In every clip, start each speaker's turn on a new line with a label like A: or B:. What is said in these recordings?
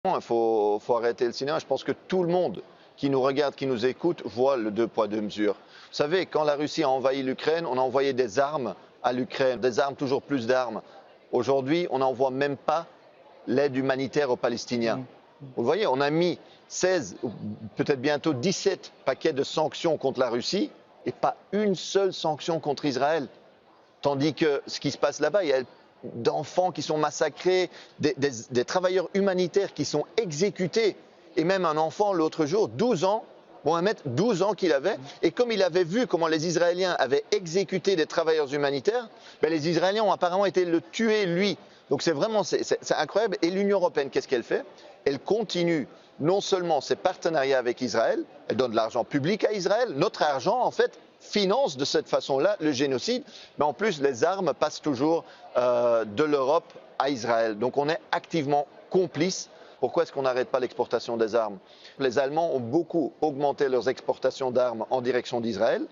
A: Il faut arrêter le cinéma. Je pense que tout le monde qui nous regarde, qui nous écoute, voit le deux poids, deux mesures. Vous savez, quand la Russie a envahi l'Ukraine, on a envoyé des armes à l'Ukraine, des armes, toujours plus d'armes. Aujourd'hui, on n'envoie même pas l'aide humanitaire aux Palestiniens. Vous voyez, on a mis 16, ou peut-être bientôt 17 paquets de sanctions contre la Russie et pas une seule sanction contre Israël. Tandis que ce qui se passe là-bas, il y a d'enfants qui sont massacrés, des travailleurs humanitaires qui sont exécutés. Et même un enfant l'autre jour, 12 ans, Mohamed, 12 ans qu'il avait, et comme il avait vu comment les Israéliens avaient exécuté des travailleurs humanitaires, ben les Israéliens ont apparemment été le tuer lui. Donc c'est incroyable. Et l'Union européenne, qu'est-ce qu'elle fait? Elle continue non seulement ses partenariats avec Israël, elle donne de l'argent public à Israël, notre argent en fait finance de cette façon-là le génocide, mais en plus les armes passent toujours de l'Europe à Israël. Donc on est activement complice. Pourquoi est-ce qu'on n'arrête pas l'exportation des armes? Les Allemands ont beaucoup augmenté leurs exportations d'armes en direction d'Israël.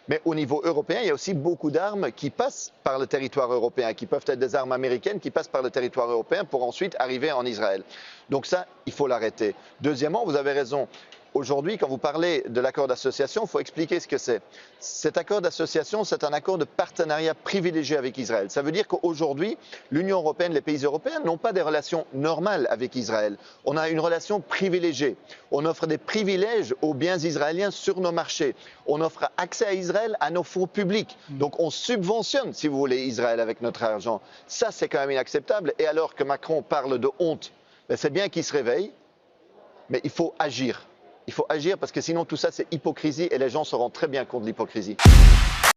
A: Mais au niveau européen, il y a aussi beaucoup d'armes qui passent par le territoire européen, qui peuvent être des armes américaines qui passent par le territoire européen pour ensuite arriver en Israël. Donc ça, il faut l'arrêter. Deuxièmement, vous avez raison. Aujourd'hui, quand vous parlez de l'accord d'association, il faut expliquer ce que c'est. Cet accord d'association, c'est un accord de partenariat privilégié avec Israël. Ça veut dire qu'aujourd'hui, l'Union européenne, les pays européens n'ont pas des relations normales avec Israël. On a une relation privilégiée. On offre des privilèges aux biens israéliens sur nos marchés. On offre accès à Israël à nos fonds publics. Donc on subventionne, si vous voulez, Israël avec notre argent. Ça, c'est quand même inacceptable. Et alors que Macron parle de honte, c'est bien qu'il se réveille, mais il faut agir. Il faut agir parce que sinon tout ça c'est hypocrisie et les gens se rendent très bien compte de l'hypocrisie.